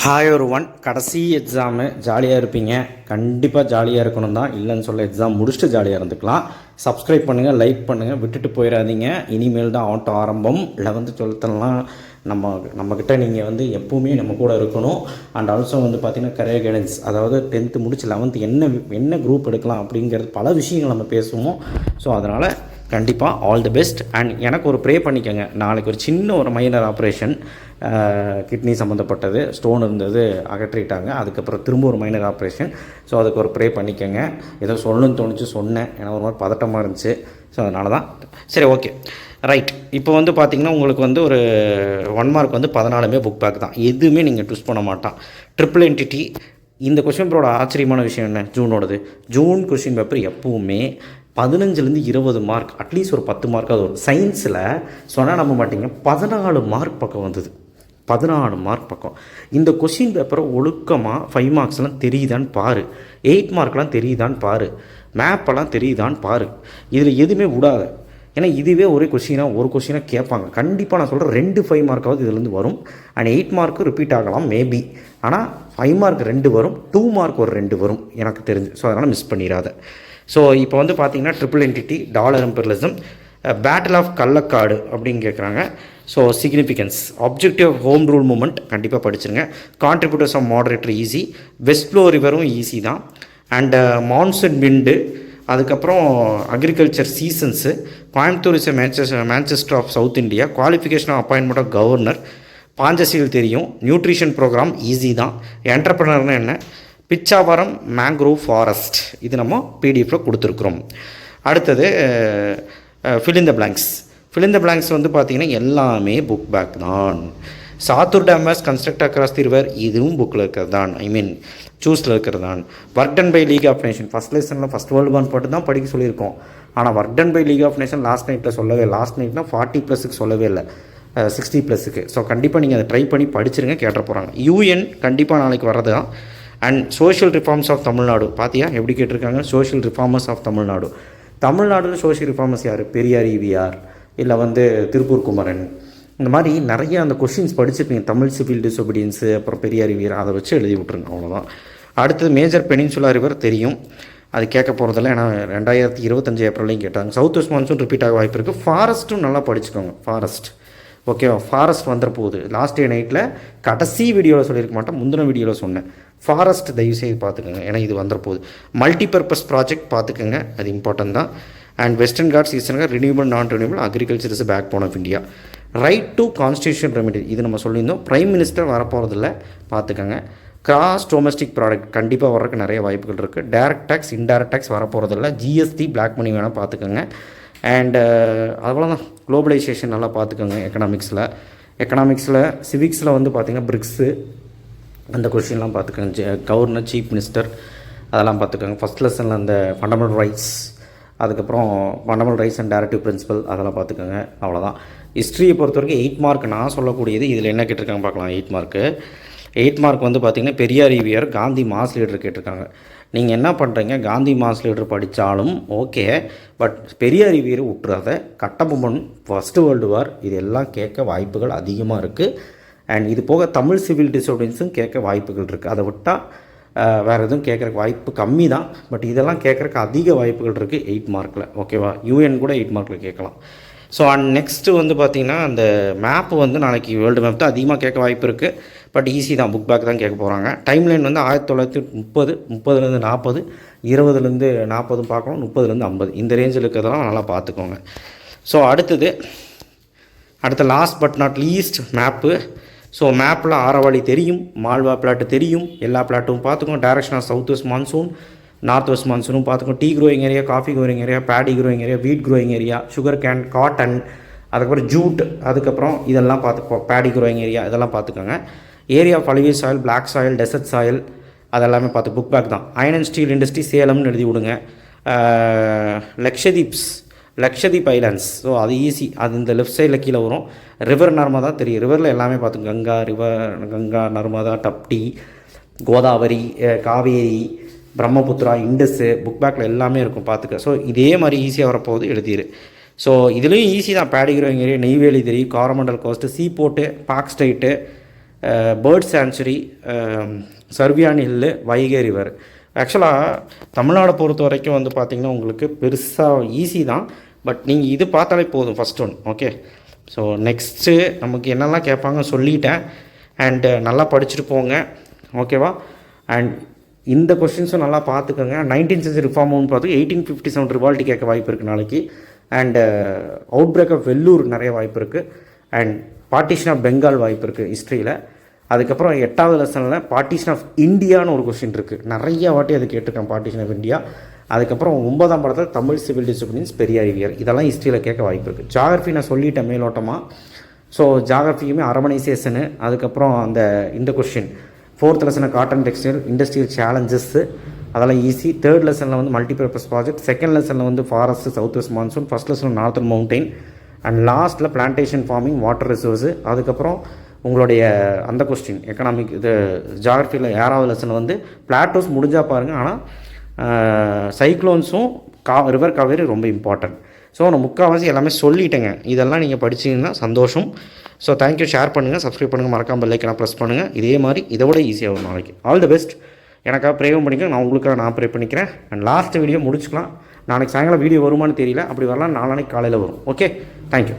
Hi ஒரு one கடைசி exam ஜாலியாக இருப்பீங்க. கண்டிப்பாக ஜாலியாக இருக்கணும் தான், இல்லைன்னு சொல்ல எக்ஸாம் முடிச்சுட்டு ஜாலியாக இருந்துக்கலாம். சப்ஸ்கிரைப் பண்ணுங்கள், லைக் பண்ணுங்கள், விட்டுட்டு போயிடாதீங்க. இனிமேல் தான் ஆட்டோ ஆரம்பம். 11th 12thலாம் நம்மக்கிட்ட நீங்கள் எப்போவுமே நம்ம கூட இருக்கணும். அண்ட் ஆல்சோ பார்த்திங்கன்னா கரியர் கைடன்ஸ், அதாவது 10th முடிச்சு 11th என்ன குரூப் எடுக்கலாம் அப்படிங்கிறது பல விஷயங்கள் நம்ம பேசுவோம். ஸோ அதனால் கண்டிப்பாக ஆல் தி பெஸ்ட். அண்ட் எனக்கு ஒரு ப்ரே பண்ணிக்கோங்க. நாளைக்கு ஒரு சின்ன ஒரு மைனர் ஆப்ரேஷன், கிட்னி சம்மந்தப்பட்டது, ஸ்டோன் இருந்தது அகற்றிட்டாங்க. அதுக்கப்புறம் திரும்ப ஒரு மைனர் ஆப்ரேஷன். ஸோ அதுக்கு ஒரு ப்ரே பண்ணிக்கோங்க. ஏதோ சொல்லணும்னு தோணுச்சு சொன்னேன், ஏன்னா ஒரு மாதிரி பதட்டமாக இருந்துச்சு. ஸோ அதனால தான். சரி, ஓகே, ரைட். இப்போ பார்த்திங்கன்னா உங்களுக்கு ஒரு 1 மார்க் 14மே புக் பேக் தான். எதுவுமே நீங்கள் ட்விஸ்ட் பண்ண மாட்டான். Triple entity. இந்த கொஷின் பேப்பரோட ஆச்சரியமான விஷயம் என்ன, ஜூனோடது. ஜூன் கொஷின் பேப்பர் எப்பவுமே 15லேருந்து 20 மார்க், அட்லீஸ்ட் ஒரு 10 மார்க்காக வரும். சயின்ஸில் சொன்னால் நம்ப மாட்டிங்க, 14 மார்க் பக்கம் வந்தது. 14 மார்க் பக்கம். இந்த கொஷின் பேப்பரை ஒழுக்கமாக 5 மார்க்ஸ்லாம் தெரியுதான்னு பாரு, 8 மார்க்லாம் தெரியுதான்னு பாரு, மேப்பெல்லாம் தெரியுதான்னு பாரு. இதில் எதுவுமே விடாத. ஏன்னா இதுவே ஒரு கொஷினாக கேட்பாங்க. கண்டிப்பாக நான் சொல்கிறேன், 2 5 மார்க்காவது இதுலேருந்து வரும். அண்ட் 8 மார்க்கு ரிப்பீட் ஆகலாம் மேபி. ஆனால் 5 மார்க் 2 வரும், 2 மார்க் ஒரு 2 வரும் எனக்கு தெரிஞ்சு. ஸோ அதனால் மிஸ் பண்ணிடாத. ஸோ இப்போ பார்த்தீங்கன்னா triple entity, dollar imperialism, battle of Kallakkadu அப்படின்னு கேட்குறாங்க. So significance, objective home rule movement கண்டிப்பாக படிச்சுருங்க. Contributors of moderator easy, west flow ரிவரும் ஈஸி தான். அண்டு மான்சூன் விண்டு, அதுக்கப்புறம் agriculture seasons, Coimbatore is Manchester of South India, qualification of appointment of governor, Panchsheel தெரியும், nutrition program easy தான். என்டர்பிரனர்னு என்ன, Pichavaram mangrove forest, இது நம்ம பிடிஎஃப்பில் கொடுத்துருக்குறோம். அடுத்தது fill in the blanks. Fill in the blanks பார்த்திங்கன்னா எல்லாமே புக் பேக் தான். Sathur dam was construct across the river, இதுவும் புக்கில் இருக்கிறது தான், சூஸில் இருக்கிறது தான். Work done by League of Nation, first லெசனில் ஃபஸ்ட் வேர்ல்டு வார் போட்டு தான் படிக்க சொல்லியிருக்கோம். ஆனால் work done by League of Nation last நைட்டில் சொல்லவே, லாஸ்ட் நைட்னா 40+க்கு சொல்லவே இல்லை, 60+க்கு. ஸோ கண்டிப்பாக நீங்கள் அதை ட்ரை பண்ணி படிச்சிருங்க, கேட்ட போகிறாங்க. யூஎன் கண்டிப்பாக நாளைக்கு வர்றது தான். And social reforms of Tamil Nadu, பார்த்தியா எப்படி கேட்டிருக்காங்க, சோஷியல் ரிஃபார்மர்ஸ் ஆஃப் தமிழ்நாடு. தமிழ்நாட்டில் சோஷியல் ரிஃபார்மர்ஸ் யார், பெரியார் ஈவிஆர், இல்லை திருப்பூர் குமரன், இந்த மாதிரி நிறைய அந்த கொஷின்ஸ் படிச்சிருப்பீங்க. தமிழ் சிவில் டிசோபீடியன்ஸு, அப்புறம் பெரியார் ஈவிஆர், அதை வச்சு எழுதி விட்ருங்க, அவ்வளோதான். அடுத்தது மேஜர் பெனின்சுலா ரிவர் தெரியும், அது கேட்க போகிறதில்ல, ஏன்னா 2025 ஏப்ரல்லையும் கேட்டாங்க. சவுத் வெஸ்ட் மான்சூன் ரிப்பீட் ஆக வாய்ப்பு இருக்குது. ஃபாரஸ்ட்டும் நல்லா படிச்சுக்கோங்க, ஃபாரஸ்ட் ஓகேவா. ஃபாரஸ்ட் வந்துட போகுது. லாஸ்ட் டே நைட்டில் கடைசி வீடியோவில் சொல்லியிருக்க மாட்டேன், முந்தின வீடியோவில் சொன்னேன். ஃபாரஸ்ட் தயவுசெய்து பார்த்துக்கோங்க, ஏன்னா இது வந்துட போகுது. மல்டிபர்பஸ் ப்ராஜெக்ட் பார்த்துக்கோங்க, அது இம்பார்ட்டன்ட் தான். And Western Ghats Eastern Ghat, renewable non renewable, agriculture is backbone of India. Right to constitution remedy, இது நம்ம சொல்லியிருந்தோம். பிரைம் மினிஸ்டர் வரப்போகிறதில்ல, பார்த்துக்கோங்க. கிராஸ் டொமஸ்டிக் ப்ராடக்ட் கண்டிப்பாக வர்றதுக்கு நிறைய வாய்ப்புகள் இருக்குது. டைரக்ட் டேக்ஸ், இன்டைரக்ட் டேக்ஸ் வரப்போகிறதில்ல. ஜிஎஸ்டி, பிளாக் மணி வேணால் பார்த்துக்கோங்க. அண்ட் அவ்வளோதான். குளோபலைசேஷன் நல்லா பார்த்துக்கோங்க. எக்கனாமிக்ஸில் சிவிக்ஸில் பார்த்திங்கன்னா பிரிக்ஸு, அந்த கொஷின்லாம் பார்த்துக்கோங்க. கவர்னர், சீஃப் மினிஸ்டர், அதெல்லாம் பார்த்துக்கோங்க. ஃபஸ்ட் லெசனில் அந்த ஃபண்டமெண்டல் ரைட்ஸ், அதுக்கப்புறம் fundamental rights and directive principle, அதெல்லாம் பார்த்துக்கோங்க. அவ்வளோதான். ஹிஸ்ட்ரியை பொறுத்த வரைக்கும் 8 மார்க் நான் சொல்லக்கூடியது. இதில் என்ன கேட்டிருக்காங்க பார்க்கலாம். 8 மார்க் பார்த்திங்கன்னா பெரியார் ஈவிஆர், காந்தி மாஸ் லீடர் கேட்டிருக்காங்க. நீங்கள் என்ன பண்ணுறீங்க, காந்தி மாஸ் லீடர் படித்தாலும் ஓகே, பட் பெரியார் ஈவிஆர் விட்டுறாத. கட்டபொம்மன், ஃபஸ்ட்டு வேர்ல்டு வார், இது எல்லாம் கேட்க வாய்ப்புகள் அதிகமாக இருக்குது. அண்ட் இது போக தமிழ் சிவில் டிசோபீடியன்ஸும் கேட்க வாய்ப்புகள் இருக்குது. அதை விட்டால் வேறு எதுவும் கேட்குறக்கு வாய்ப்பு கம்மி தான். பட் இதெல்லாம் கேட்குறக்கு அதிக வாய்ப்புகள் இருக்குது 8 மார்க்கில், ஓகேவா. யூஎன் கூட 8 மார்க்கில் கேட்கலாம். ஸோ அண்ட் நெக்ஸ்ட்டு பார்த்திங்கன்னா அந்த மேப்பு நாளைக்கு வேர்ல்டு மேப் தான் அதிகமாக கேட்க வாய்ப்பு இருக்குது. பட் ஈஸி தான், புக் பேக் தான் கேட்க போகிறாங்க. டைம்லைன் 1930, 30லேருந்து 40, 20லேருந்து 40 பார்க்கணும், 30லேருந்து 50, இந்த ரேஞ்சில் இருக்கிறதெல்லாம் நல்லா பார்த்துக்கோங்க. ஸோ அடுத்த last but not least map. So மேப்பில் ஆரவாளி தெரியும், மால்வா பிளாட்டு தெரியும், எல்லா பிளாட்டும் பார்த்துக்கோங்க. Direction of south west monsoon, north west மான்சூனும் பார்த்துக்கோங்க. Tea growing area, coffee growing area, paddy growing area, wheat growing area, sugar cane, cotton, அதுக்கப்புறம் ஜூட், அதுக்கப்புறம் இதெல்லாம் பார்த்துப்போம். பேடி க்ரோயிங் ஏரியா, இதெல்லாம் பார்த்துக்கோங்க. Area of alluvial soil, black soil, desert soil, அதெல்லாமே பார்த்து புக் பேக் தான். அயன் அண்ட் ஸ்டீல் இண்டஸ்ட்ரி சேலம்னு எழுதி விடுங்க. லக்ஷதீப் ஐலாண்ட்ஸ், ஸோ அது ஈஸி, அது இந்த லெஃப்ட் சைடில் கீழே வரும். ரிவர் நர்மதா தெரியும், ரிவரில் எல்லாமே பார்த்து கங்கா, நர்மதா, டப்டி, கோதாவரி, காவேரி, பிரம்மபுத்திரா, இண்டஸு, புக் பேக்கில் எல்லாமே இருக்கும், பார்த்துக்க. ஸோ இதே மாதிரி ஈஸியாக வரப்போகுது, எழுதிடு. ஸோ இதுலேயும் ஈஸி தான். பேடி க்ரோயிங் ஏரியா, நெய்வேலி தெரியும், Coromandel coast, sea port, Palk strait, bird sanctuary, Servarayan hill, Vaigai river. ஆக்சுவலாக தமிழ்நாடை பொறுத்த வரைக்கும் வந்து பார்த்திங்கன்னா உங்களுக்கு பெருசாக ஈஸி தான். பட் நீங்கள் இது பார்த்தாலே போதும் first one. Okay, so next நமக்கு என்னெல்லாம் கேட்பாங்க சொல்லிட்டேன். அண்டு நல்லா படிச்சுட்டு போங்க, ஓகேவா? அண்ட் இந்த கொஸ்டின்ஸும் நல்லா பார்த்துக்கோங்க. 19th century ரிஃபார்ம் மூவ்னு பார்த்து 1857 ரிவால்ட்டி கேட்க வாய்ப்பு இருக்குது நாளைக்கு. And outbreak of Vellore நிறைய வாய்ப்பு இருக்குது. அண்ட் பார்ட்டிஷன் ஆஃப் பெங்கால் வாய்ப்பு இருக்குது ஹிஸ்ட்ரியில். அதுக்கப்புறம் 8வது லெசனில் பார்ட்டிஷன் ஆஃப் இந்தியான்னு ஒரு கொஸ்டின் இருக்குது. நிறைய வாட்டி அது கேட்டிருக்கேன், பார்ட்டிஷன் ஆஃப் இந்தியா. அதுக்கப்புறம் 9ஆம் படத்தில் தமிழ் சிவில் டிசிப்ளின்ஸ், பெரியாரியர், இதெல்லாம் ஹிஸ்ட்ரியில் கேட்க வாய்ப்பு இருக்குது. ஜாகிரஃபி நான் சொல்லிட்டேன் மேலோட்டமாக. ஸோ ஜாகிரஃபியுமே அரமனைசேஷனு, அதுக்கப்புறம் இந்த கொஸ்டின் 4th லெசனில் காட்டன் டெக்ஸ்டைல் இண்டஸ்ட்ரியல் சேலஞ்சஸ்ஸு, அதெல்லாம் ஈஸி. 3rd லெசனில் வந்து மல்டிபர்பஸ் ப்ராஜெக்ட், 2nd லெசனில் வந்து forest, south west monsoon, 1st லெசனில் நார்த்தன் மவுண்டெயின், அண்ட் லாஸ்ட்டில் பிளான்டேஷன் ஃபார்மிங், வாட்டர் ரிசோர்ஸு. அதுக்கப்புறம் உங்களுடைய அந்த கொஸ்டின் எக்கனாமிக் இது ஜாகிரஃபியில் 6வது லெசன் வந்து பிளாட்டோஸ் முடிஞ்சால் பாருங்கள். ஆனால் சைக்ளோன்ஸும் ரிவர் காவேரி ரொம்ப இம்பார்ட்டன்ட். ஸோ நான் முக்கால்வாசி எல்லாமே சொல்லிட்டேங்க. இதெல்லாம் நீங்கள் படிச்சிங்கன்னா சந்தோஷம். So thank you. ஷேர் பண்ணுங்கள், சப்ஸ்கிரைப் பண்ணுங்கள், மறக்காமல் பெல் ஐக்கனை ப்ரெஸ் பண்ணுங்கள். இதே மாதிரி இதை விட ஈஸியாக வரும் நாளைக்கு. All the best. எனக்காக ப்ரேவும் பண்ணிக்கிறேன், நான் உங்களுக்காக நான் ப்ரே பண்ணிக்கிறேன். அண்ட் லாஸ்ட் வீடியோ முடிச்சுக்கலாம். நாளைக்கு சாயங்காலம் வீடியோ வருமானு தெரியல, அப்படி வரலாம் நாளைக்கு காலையில் வரும். Okay, thank you.